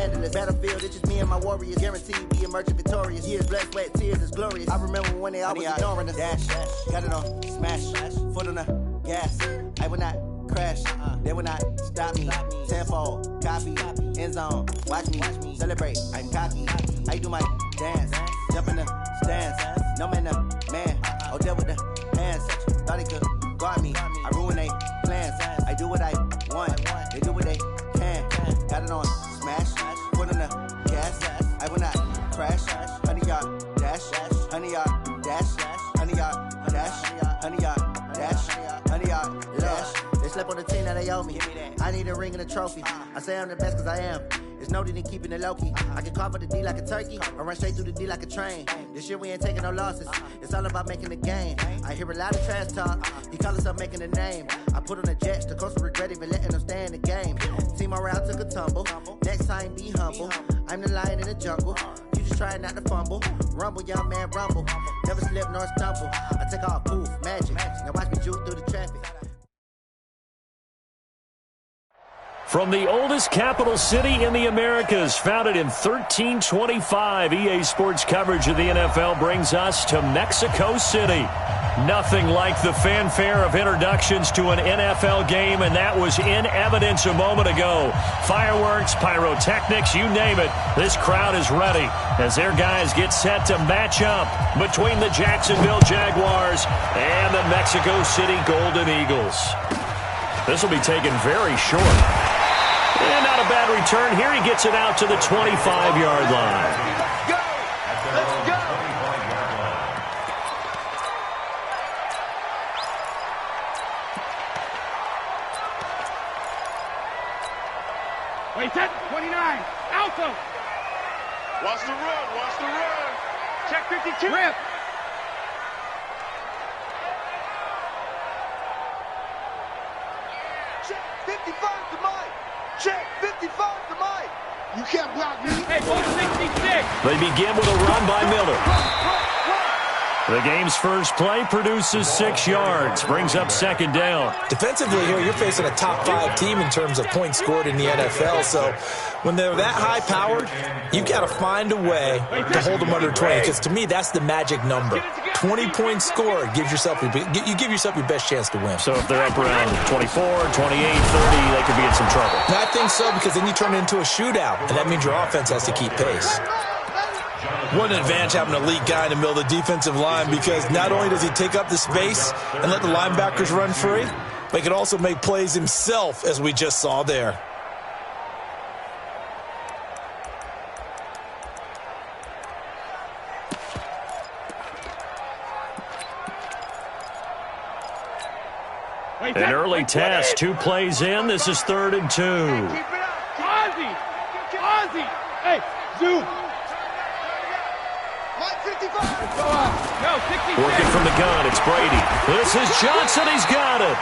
scandalous. Battlefield, it's just me and my warriors. Guaranteed be emerging victorious. Years, blood, sweat, tears is glorious. I remember when they always ignoring us. Dash, got it on, smash, foot on the gas. I will not crash, they will not stop me. Tenfold, copy, end zone, watch me celebrate. I'm cocky, I do my dance, jump in the stands. No man, man, oh there with the hands. Thought he could guard me, I ruin they plans. I do what I want, they do what they can. Got it on, smash, foot on the gas. I will not crash, 100-yard dash, 100-yard dash, 100-yard dash, 100-yard dash, 100-yard dash. They slept on the team that they owe me. I need a ring and a trophy. I say I'm the best cause I am. It's noted in keeping it low-key. I can carve up the D like a turkey or run straight through the D like a train. This year we ain't taking no losses. It's all about making the game. I hear a lot of trash talk. He call himself making a name. I put on the Jets. The coach will regret even letting them stay in the game. Team morale took a tumble. Next time be humble. I'm the lion in the jungle. You just try not to fumble. Rumble, young man, rumble. Never slip nor stumble. I take off, poof, magic. Now watch me juke through the traffic. From the oldest capital city in the Americas, founded in 1325, EA Sports coverage of the NFL brings us to Mexico City. Nothing like the fanfare of introductions to an NFL game, and that was in evidence a moment ago. Fireworks, pyrotechnics, you name it. This crowd is ready as their guys get set to match up between the Jacksonville Jaguars and the Mexico City Golden Eagles. This will be taken very short. And not a bad return. Here he gets it out to the 25-yard line. Let's go! Let's go! Wait, set, 29, Alto. Watch the run, watch the run. Check 52. Rip. Check 55 to Mike. Check 55 to Mike. You can't block me. Hey, 166. They begin with a run by Miller. The game's first play produces 6 yards, brings up second down. Defensively here, you're facing a top 5 team in terms of points scored in the NFL, so when they're that high-powered, you've got to find a way to hold them under 20, because to me, that's the magic number. 20 points scored, you give yourself your best chance to win. So if they're up around 24, 28, 30, they could be in some trouble. I think so, because then you turn it into a shootout, and that means your offense has to keep pace. What an advantage having an elite guy in the middle of the defensive line, because not only does he take up the space and let the linebackers run free, but he can also make plays himself, as we just saw there. An early test, 2 plays in. This is 3rd and 2. Ozzy! Ozzy! Hey, zoom! Working from the gun, it's Brady. This is Johnson, he's got it.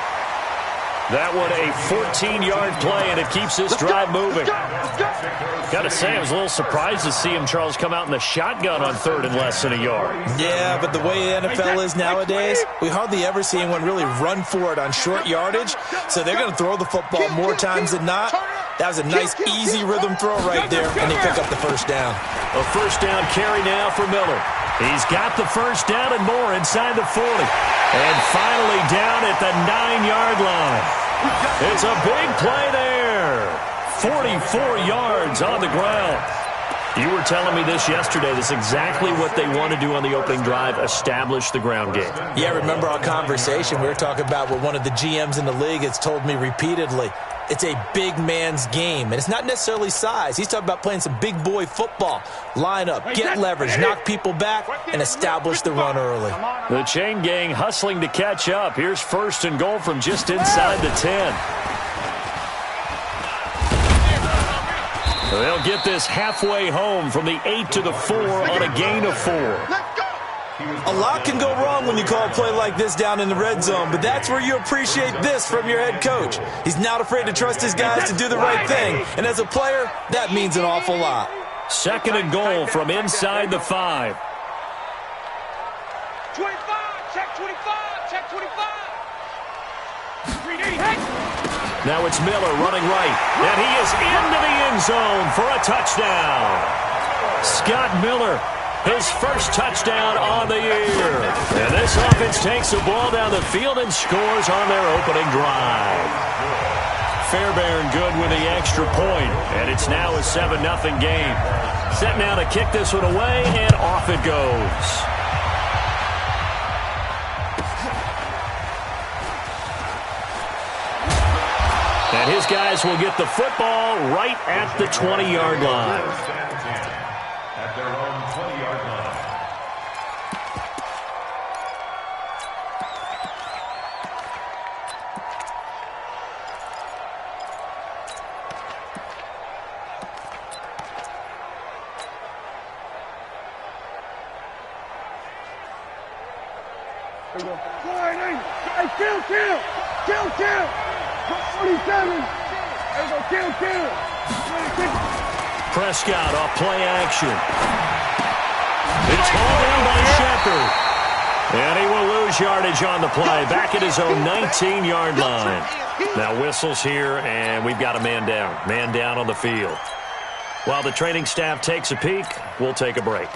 That one a 14-yard play, and it keeps this drive moving. Got to say, I was a little surprised to see him, Charles, come out in the shotgun on 3rd and less than a yard. Yeah, but the way the NFL is nowadays, we hardly ever see anyone really run for it on short yardage, so they're going to throw the football more times than not. That was a nice, easy rhythm throw right there, and they pick up the first down. A first down carry now for Miller. He's got the first down and more inside the 40. And finally down at the 9-yard line. It's a big play there. 44 yards on the ground. You were telling me this yesterday. This is exactly what they want to do on the opening drive, establish the ground game. Yeah, remember our conversation. We were talking about what one of the GMs in the league has told me repeatedly. It's a big man's game, and it's not necessarily size. He's talking about playing some big boy football. Line up, get leverage, knock people back, and establish the run early. The chain gang hustling to catch up. Here's 1st and goal from just inside the 10. They'll get this halfway home from the 8 to the 4 on a gain of 4. A lot can go wrong when you call a play like this down in the red zone, but that's where you appreciate this from your head coach. He's not afraid to trust his guys to do the right thing, and as a player, that means an awful lot. 2nd and goal from inside the 5. 25, check 25, check 25. 380, hey! Now it's Miller running right, and he is into the end zone for a touchdown. Scott Miller, his first touchdown on the year. And this offense takes the ball down the field and scores on their opening drive. Fairbairn good with the extra point, and it's now a 7-0 game. Set now to kick this one away, and off it goes. And his guys will get the football right at the 20-yard line. At their own 20-yard line. Kill. 47. There we go, kill. Prescott off play action. It's hauled down by Shepard. And he will lose yardage on the play. Back at his own 19-yard line. Now whistles here, and we've got a man down. Man down on the field. While the training staff takes a peek, we'll take a break.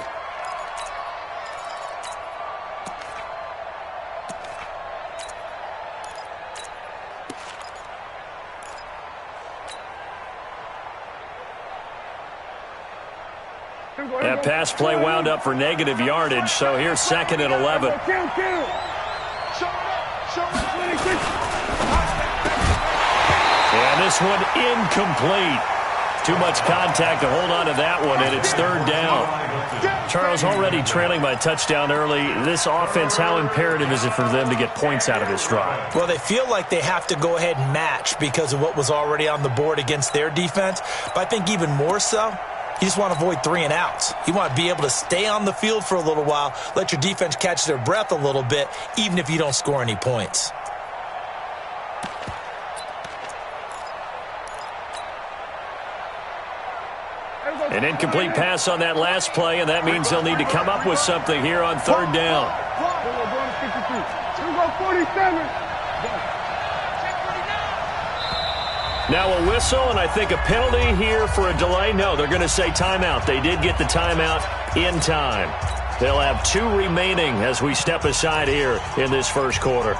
That pass play wound up for negative yardage, so here's 2nd and 11. And this one incomplete. Too much contact to hold on to that one, and it's 3rd down. Charles, already trailing by touchdown early. This offense, how imperative is it for them to get points out of this drive? Well, they feel like they have to go ahead and match because of what was already on the board against their defense. But I think even more so, you just want to avoid 3 and outs. You want to be able to stay on the field for a little while, let your defense catch their breath a little bit, even if you don't score any points. An incomplete pass on that last play, and that means they'll need to come up with something here on 3rd down. Now a whistle, and I think a penalty here for a delay. No, they're going to say timeout. They did get the timeout in time. They'll have 2 remaining as we step aside here in this first quarter.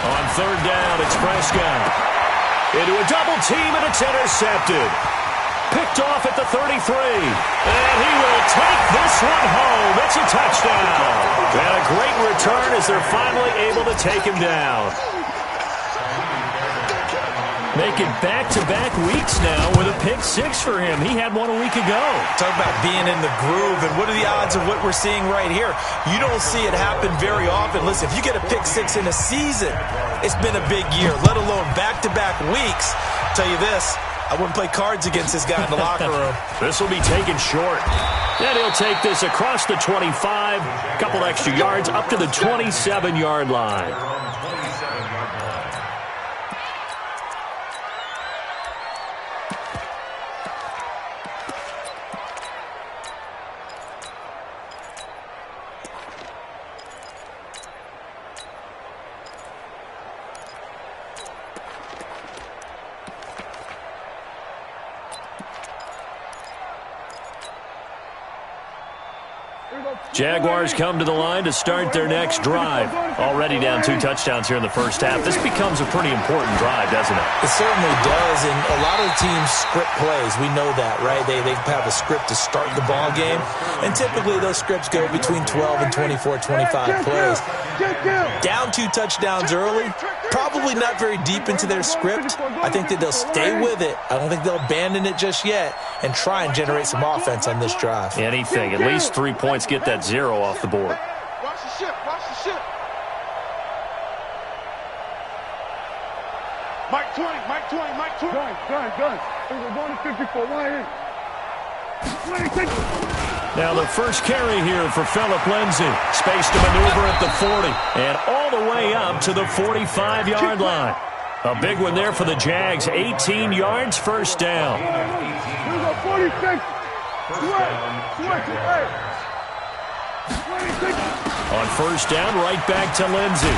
On 3rd down, it's Prescott. Into a double team, and it's intercepted. Picked off at the 33. And he will take this one home. It's a touchdown. And a great return as they're finally able to take him down. Making back-to-back weeks now with a pick 6 for him. He had one a week ago. Talk about being in the groove, and what are the odds of what we're seeing right here? You don't see it happen very often. Listen, if you get a pick 6 in a season, it's been a big year, let alone back-to-back weeks. I'll tell you this, I wouldn't play cards against this guy in the locker room. This will be taken short. And he'll take this across the 25, a couple extra yards up to the 27-yard line. Jaguars come to the line to start their next drive. Already down 2 touchdowns here in the first half. This becomes a pretty important drive, doesn't it? It certainly does, and a lot of the teams script plays. We know that, right? They have a script to start the ball game, and typically those scripts go between 12 and 24, 25 plays. Down 2 touchdowns early, probably not very deep into their script. I think that they'll stay with it. I don't think they'll abandon it just yet and try and generate some offense on this drive. Anything. At least 3 points, get that 0 off the board. Watch the ship. Watch the ship. 20, Mike 20. Done. We're going to 54. 26. Now the first carry here for Phillip Lindsay. Space to maneuver at the 40 and all the way up to the 45-yard line. A big one there for the Jags. 18 yards, first down. Here we go, 46. Switch. 26. On first down, right back to Lindsay.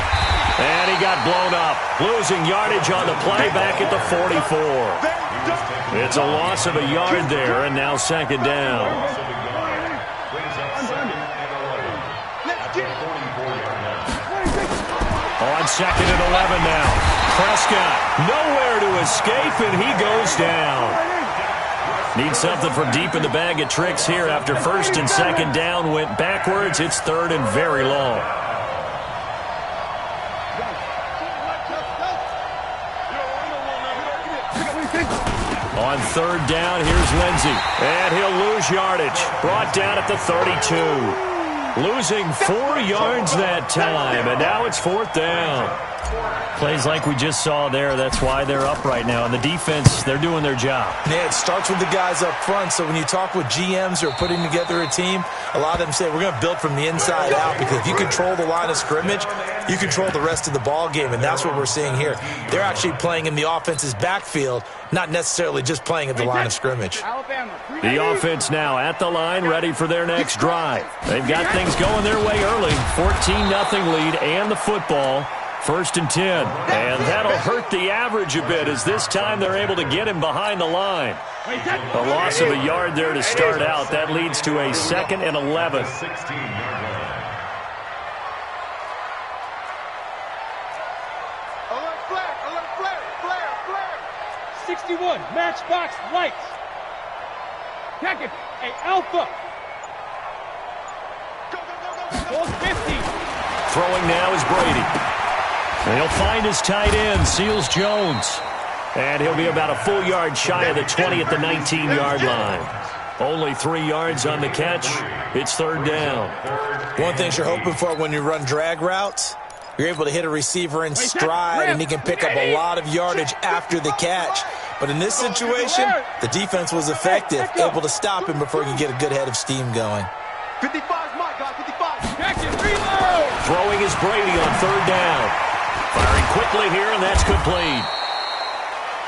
And he got blown up. Losing yardage on the play back at the 44. It's a loss of a yard there, and now second down. On second and 11 now. Prescott nowhere to escape, and he goes down. Need something from deep in the bag of tricks here after first and second down went backwards. It's third and very long. On third down, here's Lindsay. And he'll lose yardage. Brought down at the 32. Losing 4 yards that time, and now it's fourth down. Plays like we just saw there, that's why they're up right now. And the defense, they're doing their job. Yeah, it starts with the guys up front. So when you talk with GMs who are putting together a team, a lot of them say, we're going to build from the inside out, because if you control the line of scrimmage, you control the rest of the ball game, and that's what we're seeing here. They're actually playing in the offense's backfield, not necessarily just playing at the line of scrimmage. The offense now at the line, ready for their next drive. They've got things going their way early. 14-0 lead and the football. First and 10. And that'll hurt the average a bit, as this time they're able to get him behind the line. A loss of a yard there to start out. That leads to a second and 11. 61, matchbox lights. Check it. Hey, Alpha. Go, 50. Throwing now is Brady. And he'll find his tight end, Seals Jones. And he'll be about a full yard shy of the 20 at the 19-yard line. Only 3 yards on the catch. It's third down. One thing you're hoping for when you run drag routes, you're able to hit a receiver in stride, and he can pick up a lot of yardage after the catch. But in this situation, the defense was effective, able to stop him before he could get a good head of steam going. 55's my guy, 55. Check it, reload. Throwing is Brady on third down. Firing quickly here, and that's complete.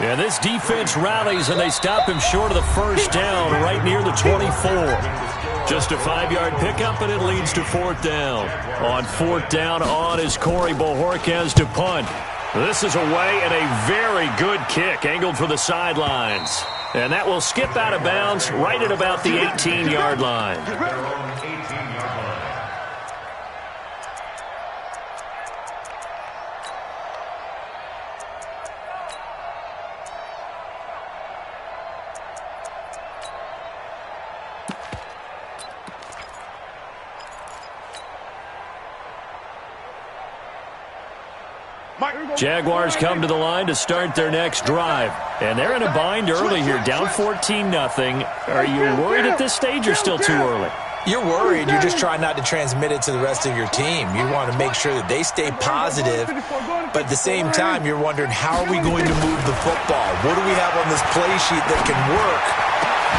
Yeah, this defense rallies, and they stop him short of the first down right near the 24. Just a 5-yard pickup, and it leads to fourth down. On fourth down, on is Corey Bojorquez to punt. This is away, and a very good kick angled for the sidelines. And that will skip out of bounds right at about the 18-yard line. Jaguars come to the line to start their next drive. And they're in a bind early here, down 14-0. Are you worried at this stage or still too early? You're worried. You're just trying not to transmit it to the rest of your team. You want to make sure that they stay positive. But at the same time, you're wondering, how are we going to move the football? What do we have on this play sheet that can work?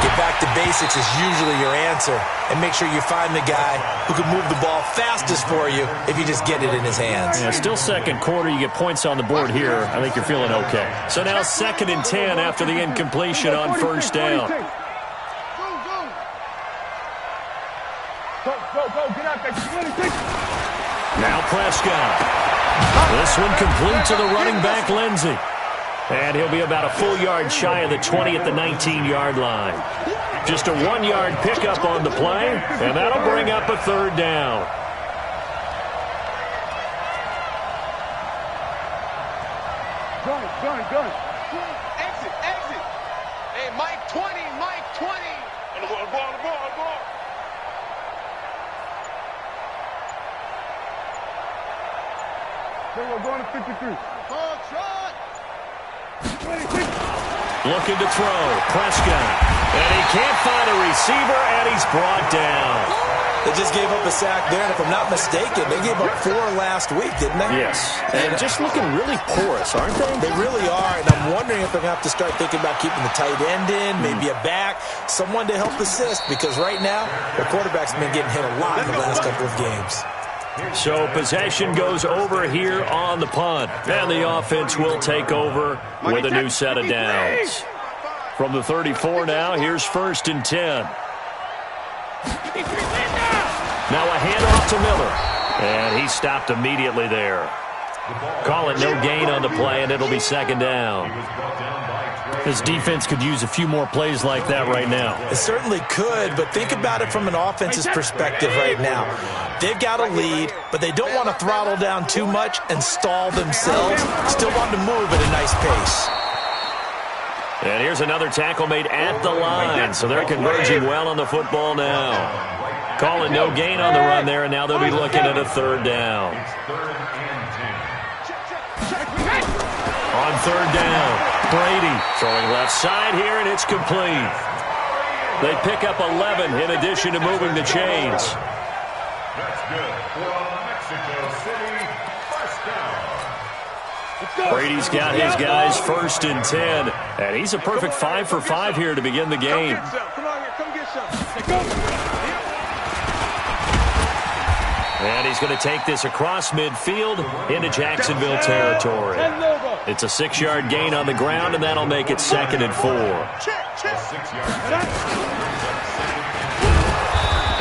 Get back to basics is usually your answer. And make sure you find the guy who can move the ball fastest for you if you just get it in his hands. Yeah, still second quarter. You get points on the board here. I think you're feeling okay. So now second and 10 after the incompletion on first down. Go, get out there. 26. Now Prescott. This one complete to the running back, Lindsay. And he'll be about a full yard shy of the 20 at the 19-yard line. Just a 1-yard pickup on the play, and that'll bring up a third down. Gun. Exit. Hey, Mike 20. On the ball. Then we're going to 53. Ball shot. 26. Looking to throw. Prescott. And he can't find a receiver, and he's brought down. They just gave up a sack there, and if I'm not mistaken, they gave up 4 last week, didn't they? Yes, and just looking really porous, aren't they? They really are, and I'm wondering if they're going to have to start thinking about keeping the tight end in, maybe a back, someone to help assist, because right now, the quarterback's been getting hit a lot in the last couple of games. So possession goes over here on the punt, and the offense will take over with a new set of downs. From the 34 now, here's 1st and 10. Now a handoff to Miller, and he stopped immediately there. Call it no gain on the play, and it'll be 2nd down. This defense could use a few more plays like that right now. It certainly could, but think about it from an offense's perspective right now. They've got a lead, but they don't want to throttle down too much and stall themselves. Still want to move at a nice pace. And here's another tackle made at the line, so they're converging well on the football now. Calling no gain on the run there, and now they'll be looking at a 3rd down. On 3rd down, Brady throwing left side here, and it's complete. They pick up 11 in addition to moving the chains. That's good. From Mexico City, 1st down. Brady's got his guys 1st and 10, and he's a perfect 5 for 5 here to begin the game. Come on here, come get some. And he's going to take this across midfield into Jacksonville territory. It's a 6-yard gain on the ground, and that'll make it 2nd and 4.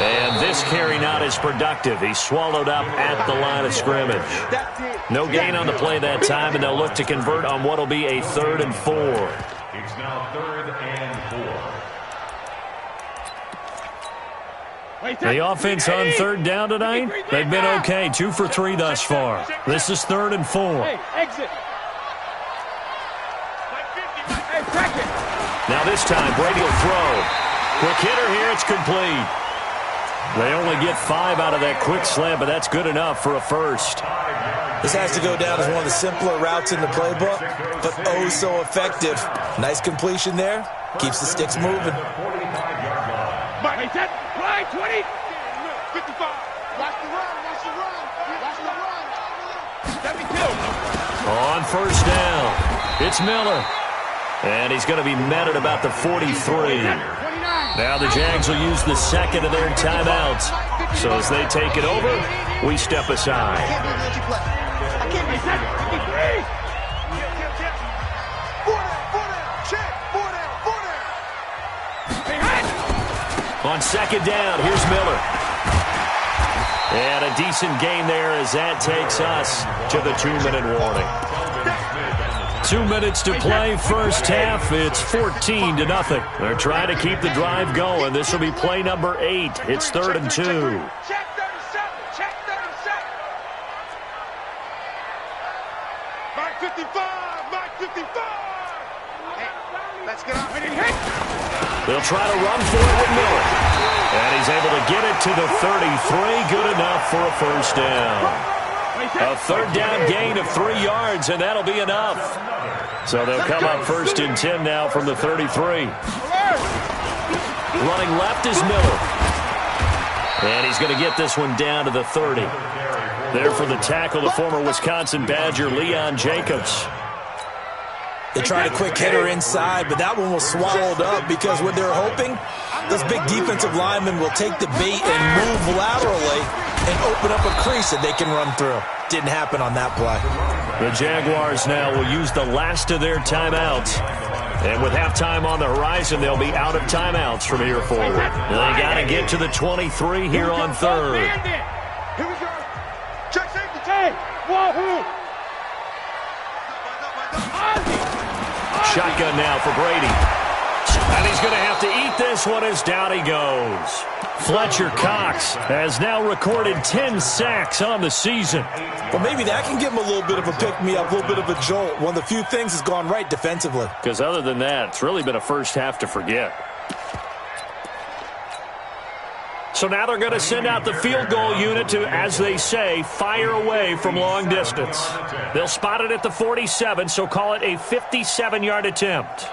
And this carry not as productive. He's swallowed up at the line of scrimmage. No gain on the play that time, and they'll look to convert on what will be a 3rd and 4. It's now 3rd and 4. The offense on 3rd down tonight, they've been okay. 2 for 3 thus far. This is 3rd and 4. Exit. Now this time, Brady will throw. Quick hitter here, it's complete. They only get 5 out of that quick slant, but that's good enough for a 1st. This has to go down as one of the simpler routes in the playbook, but oh so effective. Nice completion there. Keeps the sticks moving. 20. 55. Watch the run, watch the run, watch the run. 72. On 1st down, it's Miller. And he's going to be met at about the 43. Now the Jags will use the 2nd of their timeouts. So as they take it over, we step aside. I can't believe that. 4 down, check, 4 down. On 2nd down, here's Miller. And a decent gain there as that takes us to the 2-minute warning. 2 minutes to play, 1st half. It's 14-0. They're trying to keep the drive going. This will be play number 8. It's 3rd and 2. Check 37, check 37. Mark 55, Mark 55. Hey, let's get off. They'll try to run for it with Miller. And he's able to get it to the 33. Good enough for a 1st down. A 3rd down gain of 3 yards, and that'll be enough. So they'll come up 1st and 10 now from the 33. Running left is Miller. And he's going to get this one down to the 30. There for the tackle, the former Wisconsin Badger, Leon Jacobs. They tried a quick hitter inside, but that one was swallowed up because what they're hoping, those big defensive linemen will take the bait and move laterally and open up a crease that they can run through. Didn't happen on that play. The Jaguars now will use the last of their timeouts. And with halftime on the horizon, they'll be out of timeouts from here forward. They got to get to the 23 here on 3rd. Here we go. Check safety. Hey, wahoo! Shotgun now for Brady. And he's going to have to eat this one as down he goes. Fletcher Cox has now recorded 10 sacks on the season. Well, maybe that can give him a little bit of a pick-me-up, a little bit of a jolt. One of the few things has gone right defensively. Because other than that, it's really been a 1st half to forget. So now they're going to send out the field goal unit to, as they say, fire away from long distance. They'll spot it at the 47, so call it a 57-yard attempt.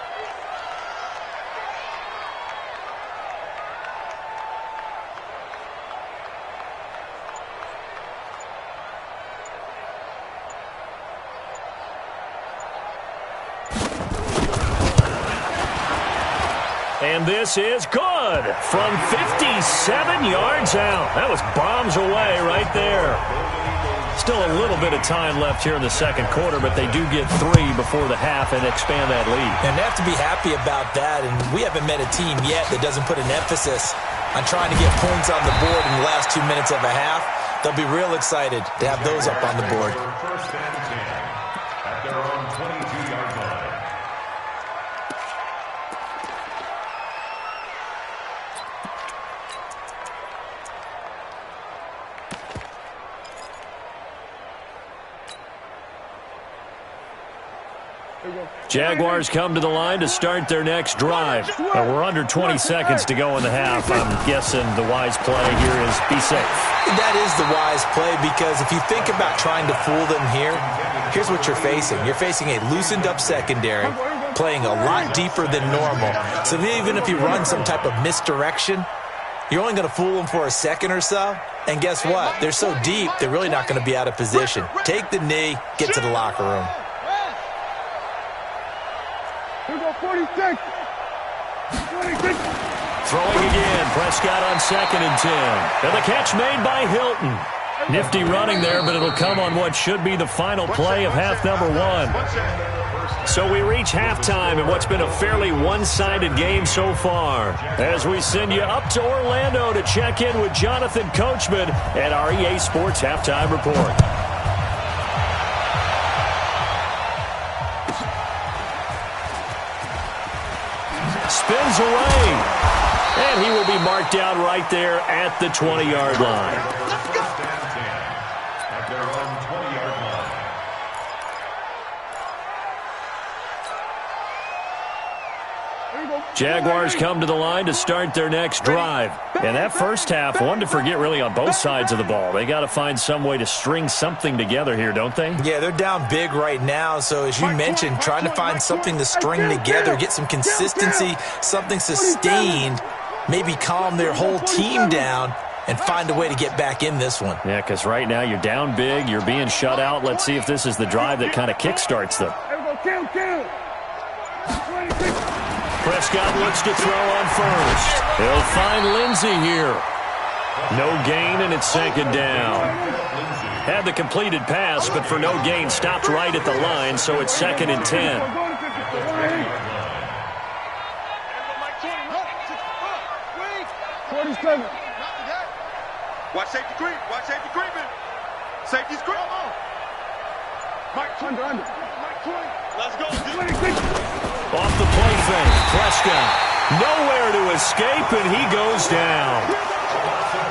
And this is good from 57 yards out. That was bombs away right there. Still a little bit of time left here in the second quarter, but they do get 3 before the half and expand that lead. And they have to be happy about that, and we haven't met a team yet that doesn't put an emphasis on trying to get points on the board in the last 2 minutes of a half. They'll be real excited to have those up on the board. First and 10 at their own 22-yard line. Jaguars come to the line to start their next drive. We're under 20 seconds to go in the half. I'm guessing the wise play here is be safe. That is the wise play, because if you think about trying to fool them here, here's what you're facing. You're facing a loosened up secondary, playing a lot deeper than normal. So even if you run some type of misdirection, you're only going to fool them for a second or so. And guess what? They're so deep, they're really not going to be out of position. Take the knee, get to the locker room. Here we go, 46. 26. Throwing again. Prescott on 2nd and 10. And the catch made by Hilton. Nifty running there, but it'll come on what should be the final play of half number 1. So we reach halftime in what's been a fairly one-sided game so far. As we send you up to Orlando to check in with Jonathan Coachman at our EA Sports Halftime Report. Spins away, and he will be marked down right there at the 20-yard line. At their own 20-yard line. Jaguars come to the line to start their next drive. And that first half, one to forget really on both sides of the ball. They got to find some way to string something together here, don't they? Yeah, they're down big right now. So as you mentioned, trying to find something to string together, get some consistency, something sustained, maybe calm their whole team down and find a way to get back in this one. Yeah, because right now you're down big, you're being shut out. Let's see if this is the drive that kind of kickstarts them. Prescott looks to throw on first. He'll find Lindsey here. No gain, and it's 2nd down. Had the completed pass, but for no gain, stopped right at the line, so it's 2nd and 10. Watch safety creep. Watch safety creeping. Safety's creep. Mike, under. Mike, 20. Let's go. Off the play fake, Prescott nowhere to escape, and he goes down.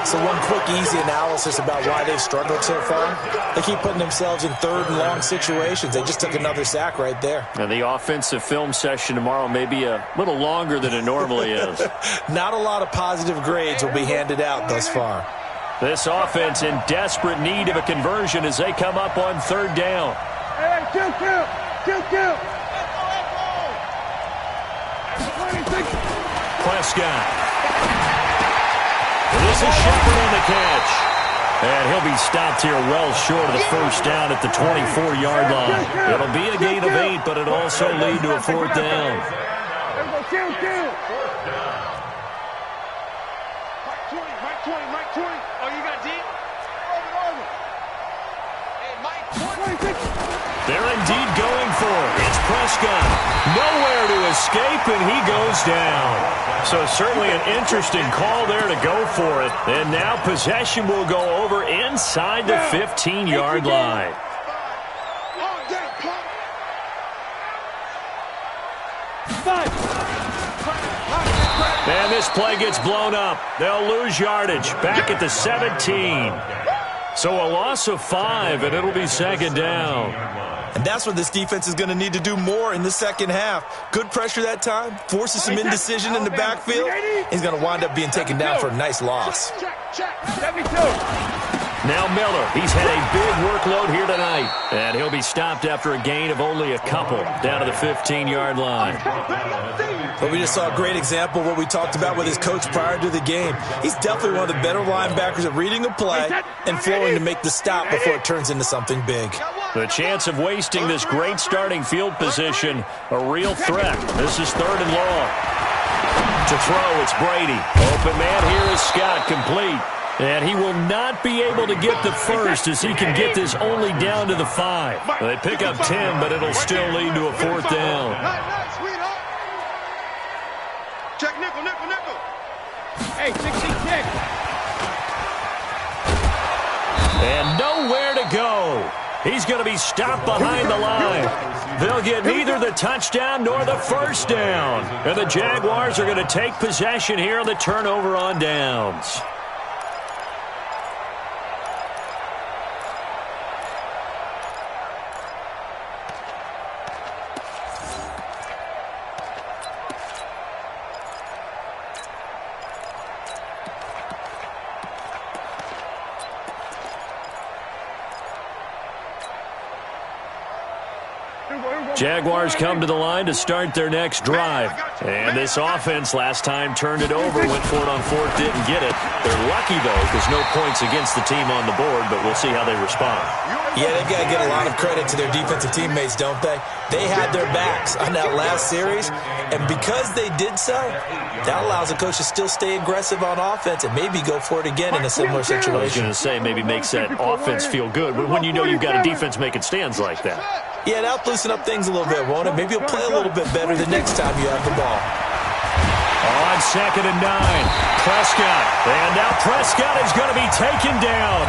So one quick, easy analysis about why they've struggled so far. They keep putting themselves in 3rd and long situations. They just took another sack right there. And the offensive film session tomorrow may be a little longer than it normally is. Not a lot of positive grades will be handed out thus far. This offense in desperate need of a conversion as they come up on 3rd down. Hey, kill. Prescott. This is Shepard on the catch. And he'll be stopped here well short of the first down at the 24-yard line. It'll be a gain of 8, but it'll also lead to a 4th down. Kill. Mike 20. Oh, you got deep? Hey, Mike 20. They're indeed going for it. It's Prescott. Nowhere to escape, and he goes down. So certainly an interesting call there to go for it. And now possession will go over inside the 15-yard line. And this play gets blown up. They'll lose yardage back at the 17. So a loss of 5, and it'll be 2nd down. And that's what this defense is going to need to do more in the second half. Good pressure that time, forces some indecision in the backfield. He's going to wind up being taken down for a nice loss. Check. 72. Now Miller, he's had a big workload here tonight. And he'll be stopped after a gain of only a couple down to the 15-yard line. But we just saw a great example of what we talked about with his coach prior to the game. He's definitely one of the better linebackers at reading a play and flowing to make the stop before it turns into something big. The chance of wasting this great starting field position, a real threat. This is 3rd and long. To throw, it's Brady. Open man here is Scott, complete. And he will not be able to get the first as he can get this only down to the 5. They pick up 10, but it'll still lead to a 4th down. Check nickel, nickel, nickel. Hey, 66. And nowhere to go. He's going to be stopped behind the line. They'll get neither the touchdown nor the first down. And the Jaguars are going to take possession here on the turnover on downs. Jaguars come to the line to start their next drive. And this offense last time turned it over, went for it on 4th, didn't get it. They're lucky, though, because no points against the team on the board, but we'll see how they respond. Yeah, they've got to get a lot of credit to their defensive teammates, don't they? They had their backs on that last series, and because they did so, that allows the coach to still stay aggressive on offense and maybe go for it again in a similar situation. I was going to say maybe makes that offense feel good, but when you know you've got a defense making stands like that. Yeah, that'll loosen up things a little bit, won't it? Maybe you'll play a little bit better the next time you have the ball. On 2nd and 9, Prescott. And now Prescott is going to be taken down.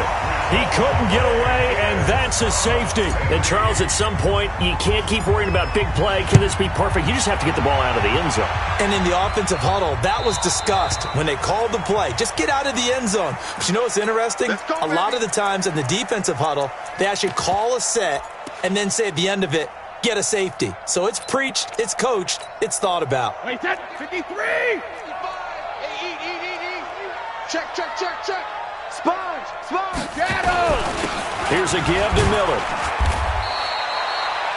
He couldn't get away, and that's a safety. And, Charles, at some point, you can't keep worrying about big play. Can this be perfect? You just have to get the ball out of the end zone. And in the offensive huddle, that was discussed when they called the play. Just get out of the end zone. But you know what's interesting? A lot of the times in the defensive huddle, they actually call a set and then say at the end of it, get a safety. So it's preached, it's coached, it's thought about. Wait, 53. 55. Hey, eat. Check. Sponge. Shadow. Here's a give to Miller.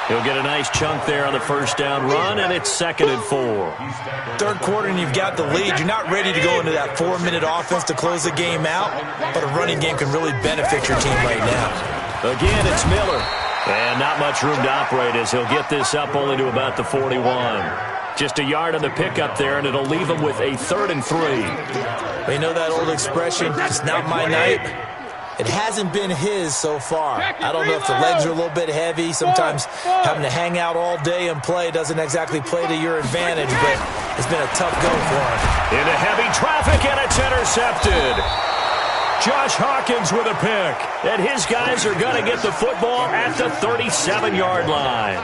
He'll get a nice chunk there on the first down run, and it's 2nd and 4. Third quarter and you've got the lead. You're not ready to go into that 4-minute offense to close the game out, but a running game can really benefit your team right now. Again, it's Miller. And not much room to operate as he'll get this up only to about the 41. Just a yard on the pickup there, and it'll leave him with a 3rd and 3. They know that old expression, it's not my night. It hasn't been his so far. I don't know if the legs are a little bit heavy. Sometimes having to hang out all day and play doesn't exactly play to your advantage, but it's been a tough go for him. Into heavy traffic, and it's intercepted. Josh Hawkins with a pick, and his guys are going to get the football at the 37-yard line.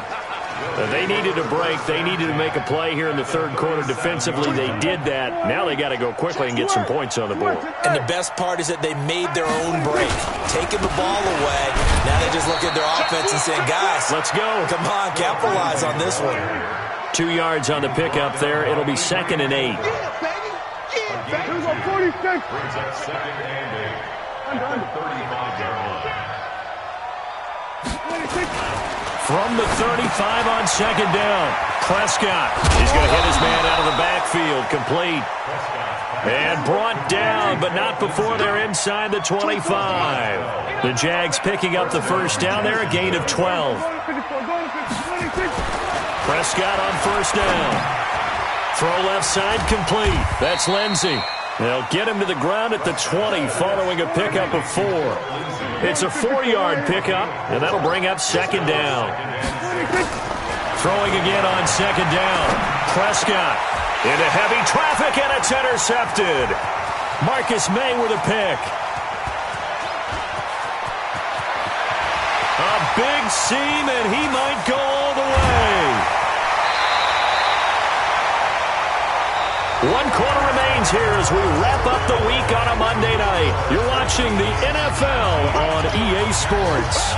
They needed a break. They needed to make a play here in the third quarter defensively. They did that. Now they got to go quickly and get some points on the board. And the best part is that they made their own break, taking the ball away. Now they just look at their offense and say, guys, let's go. Come on, capitalize on this one. 2 yards on the pickup there. It'll be 2nd and 8. Here's a 46. Brings up 2nd and 8 at the 35-yard line. From the 35 on 2nd down, Prescott is going to hit his man out of the backfield, complete. And brought down, but not before they're inside the 25. The Jags picking up the first down there, a gain of 12. Prescott on first down. Throw left side complete. That's Lindsey. They'll get him to the ground at the 20 following a pickup of 4. It's a 4-yard pickup, and that'll bring up 2nd down. Throwing again on 2nd down. Prescott into heavy traffic, and it's intercepted. Marcus May with a pick. A big seam, and he might go all the way. 1 quarter remains here as we wrap up the week on a Monday night. You're watching the NFL on EA Sports.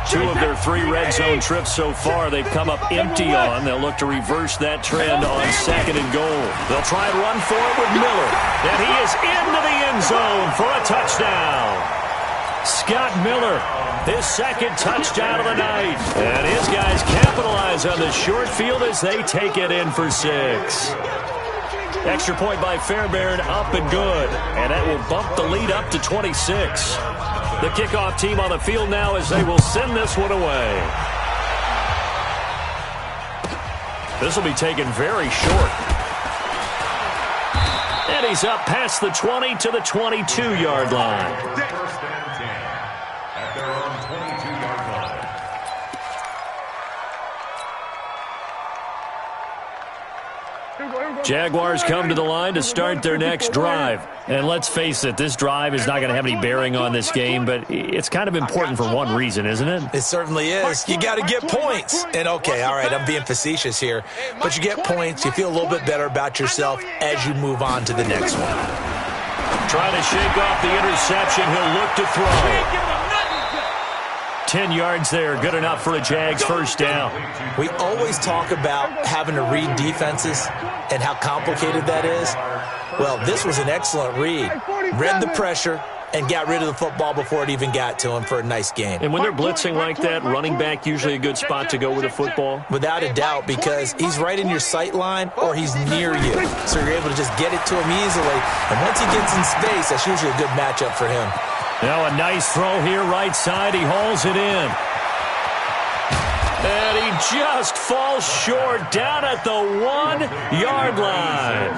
Two of their 3 red zone trips so far, they've come up empty on. They'll look to reverse that trend on 2nd and goal. They'll try and run for it with Miller. And he is into the end zone for a touchdown. Scott Miller, his 2nd touchdown of the night. And his guys capitalize on the short field as they take it in for 6. Extra point by Fairbairn, up and good. And that will bump the lead up to 26. The kickoff team on the field now as they will send this one away. This will be taken very short. And he's up past the 20 to the 22-yard line. First and 10 at their own 22-yard line. Jaguars come to the line to start their next drive. And let's face it, this drive is not going to have any bearing on this game, but it's kind of important for one reason, isn't it? It certainly is. You got to get points. And, okay, all right, I'm being facetious here, but you get points, you feel a little bit better about yourself as you move on to the next one. Trying to shake off the interception. He'll look to throw. 10 yards there, good enough for a Jags first down. We always talk about having to read defenses and how complicated that is. Well, this was an excellent read. Read the pressure and got rid of the football before it even got to him for a nice gain. And when they're blitzing like that, running back usually a good spot to go with the football? Without a doubt, because he's right in your sight line or he's near you. So you're able to just get it to him easily. And once he gets in space, that's usually a good matchup for him. Now a nice throw here, right side. He hauls it in. And he just falls short down at the 1-yard line.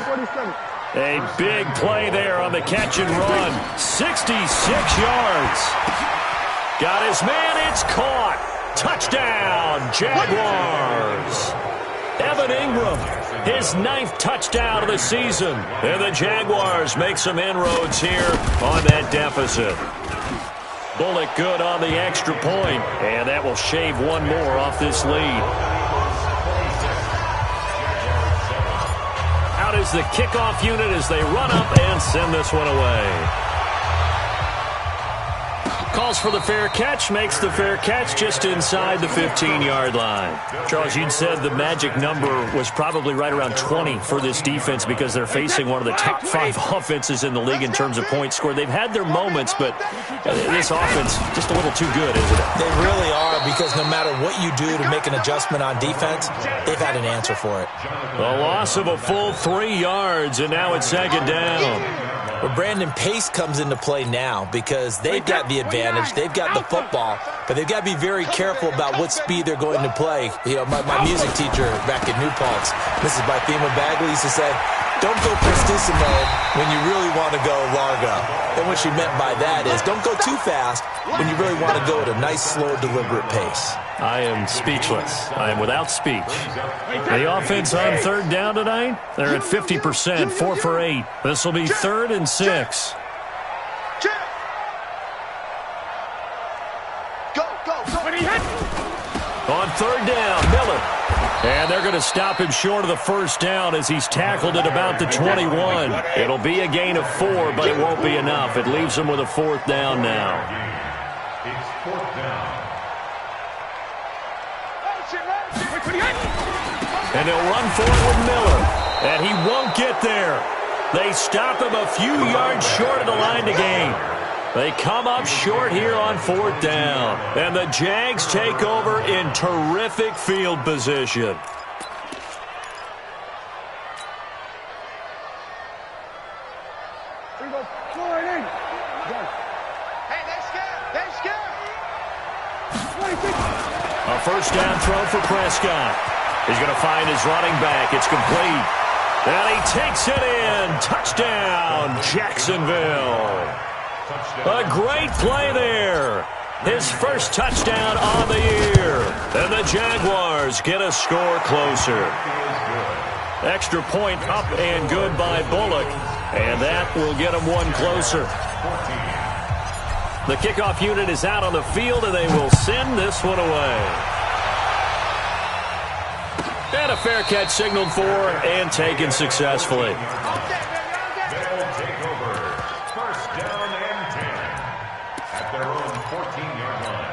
A big play there on the catch and run. 66 yards. Got his man. It's caught. Touchdown, Jaguars. Evan Ingram, his 9th touchdown of the season. And the Jaguars make some inroads here on that deficit. Bullock good on the extra point, and that will shave one more off this lead. Out is the kickoff unit as they run up and send this one away. Calls for the fair catch, makes the fair catch just inside the 15-yard line. Charles, you'd said the magic number was probably right around 20 for this defense because they're facing one of the top 5 offenses in the league in terms of points scored. They've had their moments, but this offense just a little too good, isn't it? They really are, because no matter what you do to make an adjustment on defense, they've had an answer for it. A loss of a full 3 yards, and now it's second down. But Brandon, pace comes into play now because they've got the advantage. They've got the football, but they've got to be very careful about what speed they're going to play. You know, my music teacher back at New Paltz, Mrs. Bythema Bagley, used to say, don't go prestissimo when you really want to go largo. And what she meant by that is don't go too fast when you really want to go at a nice, slow, deliberate pace. I am speechless. I am without speech. The offense on third down tonight, they're at 50%, 4 for 8. This will be 3rd and 6. On third down, Miller. And they're going to stop him short of the first down as he's tackled at about the 21. It'll be a gain of 4, but it won't be enough. It leaves him with a 4th down now. It's 4th down. And they'll run for it with Miller. And he won't get there. They stop him a few yards short of the line to gain. They come up short here on 4th down. And the Jags take over in terrific field position. A first down throw for Prescott. He's going to find his running back. It's complete. And he takes it in. Touchdown, Jacksonville. A great play there. His first touchdown on the year. And the Jaguars get a score closer. Extra point up and good by Bullock. And that will get him one closer. The kickoff unit is out on the field, and they will send this one away. And a fair catch signaled for and taken successfully. They'll take over. First down and 10 at their own 14-yard line.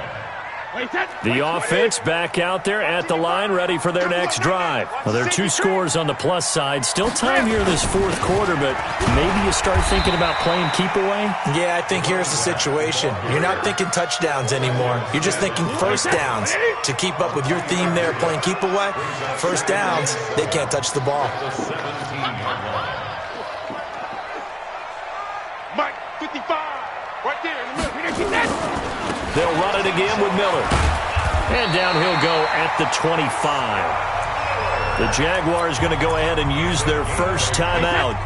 The offense back out there at the line, ready for their next drive. Well, there are 2 scores on the plus side. Still time here in this 4th quarter, but maybe you start thinking about playing keep away? Yeah, I think here's the situation. You're not thinking touchdowns anymore. You're just thinking first downs. To keep up with your theme there, playing keep away, first downs, they can't touch the ball. 17-yard line. 55. Right there in the middle. They'll run it again with Miller. And down he'll go at the 25. The Jaguars going to go ahead and use their first timeout.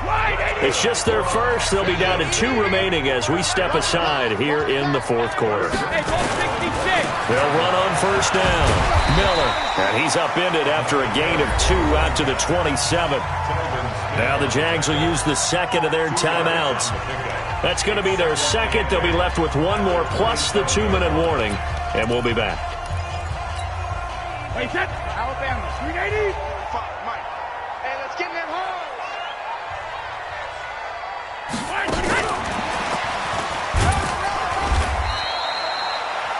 It's just their first. They'll be down to 2 remaining as we step aside here in the fourth quarter. They'll run on first down. Miller. And he's upended after a gain of 2 out to the 27. Now the Jags will use the second of their timeouts. That's going to be their second. They'll be left with 1 more plus the 2-minute warning. And we'll be back. Hey, set. Alabama, 380. Mike. Hey, let's get in that hole.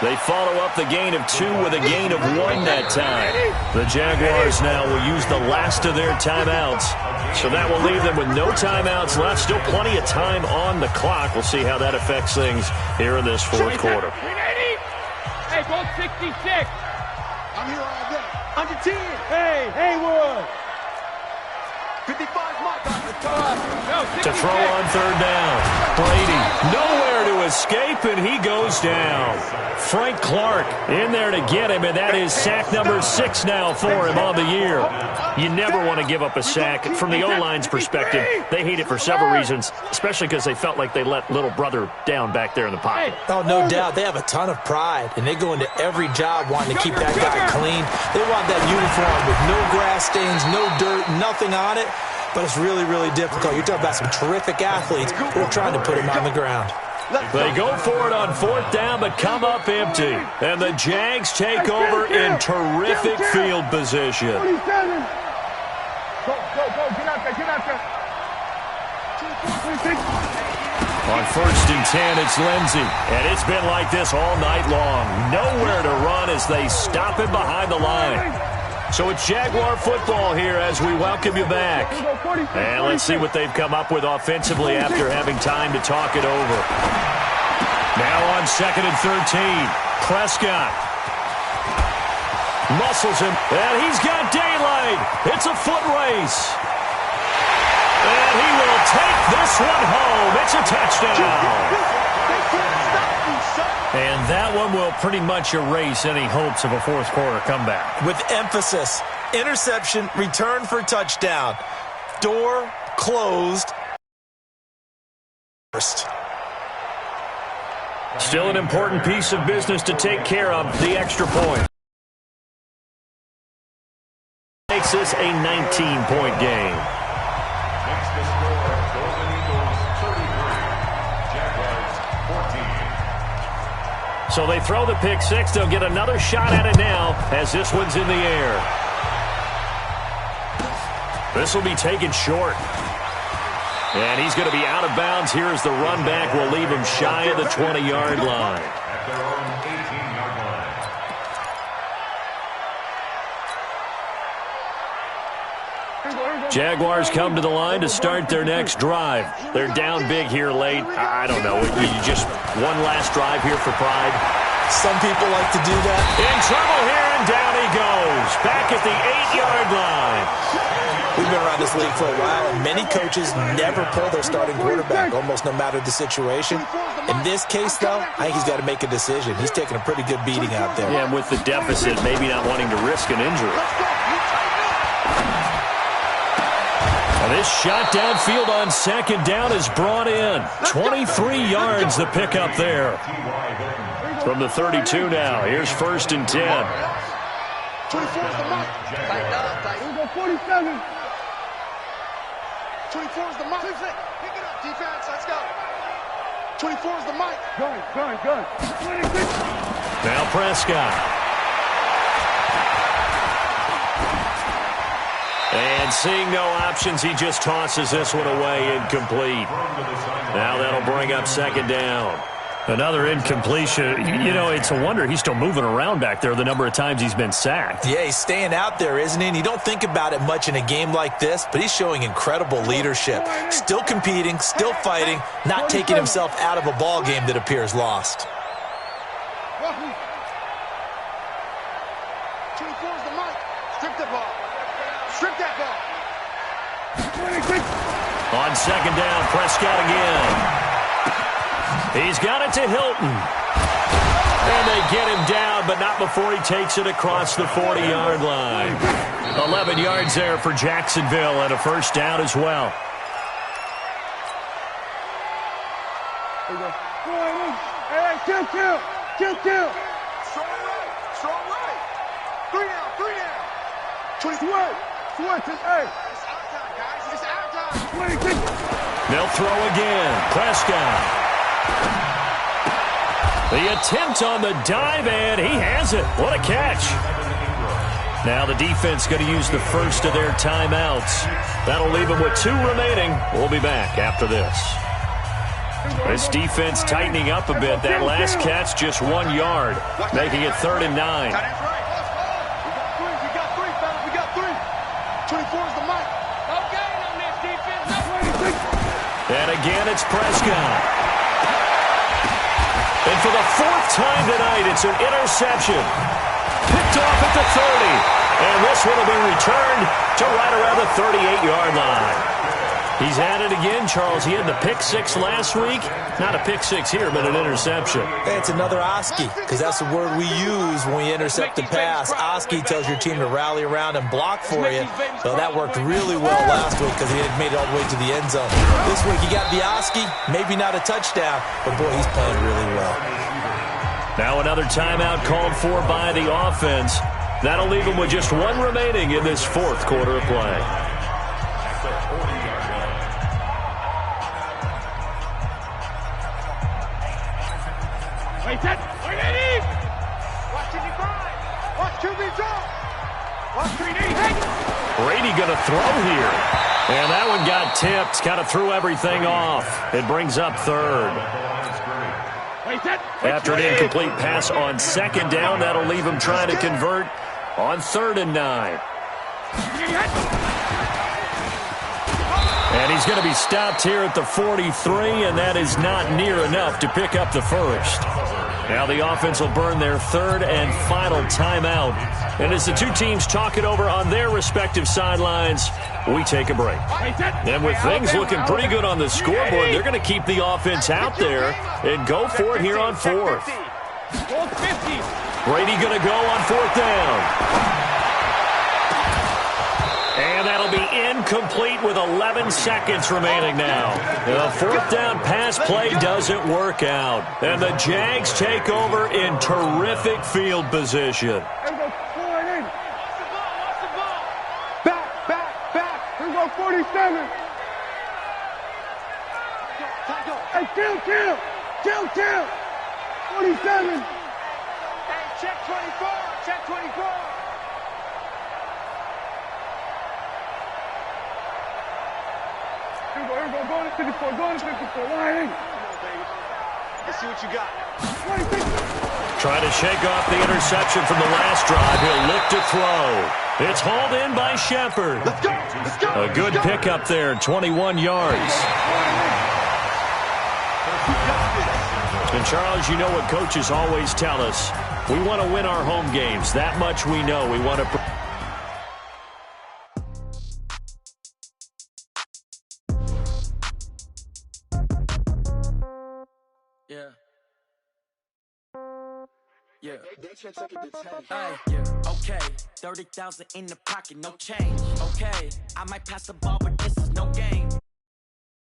They follow up the gain of 2 with a gain of 1 that time. The Jaguars now will use the last of their timeouts. So that will leave them with no timeouts left. Still plenty of time on the clock. We'll see how that affects things here in this fourth quarter. 380. Hey, go 66. I'm here all day. 110. Hey, Haywood. 55's my guy. To throw on third down. Brady nowhere to escape, and he goes down. Frank Clark in there to get him, and that is sack number 6 now for him on the year. You never want to give up a sack. From the O-line's perspective, they hate it for several reasons, especially because they felt like they let little brother down back there in the pocket. Oh, no doubt. They have a ton of pride, and they go into every job wanting to keep that guy clean. They want that uniform with no grass stains, no dirt, nothing on it. But it's really, really difficult. You're talking about some terrific athletes who are trying to put him on the ground. They go for it on fourth down, but come up empty. And the Jags take over in terrific field position. Go, get out there. On first and 10, it's Lindsey. And it's been like this all night long. Nowhere to run as they stop him behind the line. So it's Jaguar football here as we welcome you back. And let's see what they've come up with offensively after having time to talk it over. Now on second and 13, Prescott. Muscles him, and he's got daylight. It's a foot race. And he will take this one home. It's a touchdown. And that one will pretty much erase any hopes of a fourth quarter comeback. With emphasis, interception, return for touchdown. Door closed. First. Still an important piece of business to take care of, the extra point. Makes this a 19-point game. Makes the score Golden Eagles 33, Jaguars 14. So they throw the pick six. They'll get another shot at it now as this one's in the air. This will be taken short. And he's going to be out of bounds. Here's the run back. Will leave him shy of the 20-yard line. At their own 18-yard line. Jaguars come to the line to start their next drive. They're down big here late. I don't know. You just one last drive here for pride. Some people like to do that. In trouble here, and down he goes. Back at the 8-yard line. We've been around this league for a while, and many coaches never pull their starting quarterback, almost no matter the situation. In this case, though, I think he's got to make a decision. He's taking a pretty good beating out there. Yeah, and with the deficit, maybe not wanting to risk an injury. Now this shot downfield on second down is brought in. 23 yards the pickup there. From the 32 now, here's first and 10. 24 is the mark. Tighten up, tighten. Here we go, 47. 24 is the mark. Pick it up, defense. Let's go. 24 is the mic. Gun. 26. Now Prescott. And seeing no options, he just tosses this one away, incomplete. Now that'll bring up second down. Another incompletion. You know, it's a wonder he's still moving around back there the number of times he's been sacked. Yeah, he's staying out there, isn't he? And you don't think about it much in a game like this, but he's showing incredible leadership. Still competing, still fighting, not taking himself out of a ball game that appears lost. 24 is the mic. Strip the ball. Strip that ball. 26. On second down, Prescott again. He's got it to Hilton. And they get him down, but not before he takes it across the 40-yard line. 11 yards there for Jacksonville and a first down as well. Hey, kill. Strong right. 3 down. 20. Switch, hey. It's our time, guys. It's our time. 26. They'll throw again. Prescott. The attempt on the dive, and he has it. What a catch. Now the defense going to use the first of their timeouts. That'll leave them with 2 remaining. We'll be back after this. This defense tightening up a bit. That last catch just 1 yard, making it 3rd and 9. We got three, fellas. We got 3. 24 is the mic. Okay, on this defense. And again, it's Prescott. And for the 4th time tonight, it's an interception. Picked off at the 30. And this one will be returned to right around the 38-yard line. He's at it again, Charles. He had the pick 6 last week. Not a pick 6 here, but an interception. Hey, it's another Oski, because that's the word we use when we intercept the pass. Oski tells your team to rally around and block for you. So that worked really well last week because he had made it all the way to the end zone. This week he got the Oski, maybe not a touchdown, but boy, he's playing really well. Now another timeout called for by the offense. That'll leave him with just 1 remaining in this 4th quarter of play. Brady going to throw here. And that one got tipped. Kind of threw everything off. It brings up 3rd. After an incomplete pass on 2nd down, that'll leave him trying to convert on 3rd and 9. And he's going to be stopped here at the 43, and that is not near enough to pick up the first. Now the offense will burn their 3rd and final timeout. And as the 2 teams talk it over on their respective sidelines, we take a break. And with things looking pretty good on the scoreboard, they're going to keep the offense out there and go for it here on 4th. Brady going to go on 4th down. And that'll be incomplete with 11 seconds remaining now. The 4th down pass play doesn't work out. And the Jags take over in terrific field position. Back. Here we go, 47. Hey, kill. 47. Hey, check 24. Here we go, go to 54, line in. Let's see what you got. 26. Trying to shake off the interception from the last drive. He'll look to throw. It's hauled in by Shepard. Let's go. A good pickup there, 21 yards. And Charles, you know what coaches always tell us. We want to win our home games. That much we know. We want to... Okay, 30,000 in the pocket, no change. Okay, I might pass the ball, but this is no game.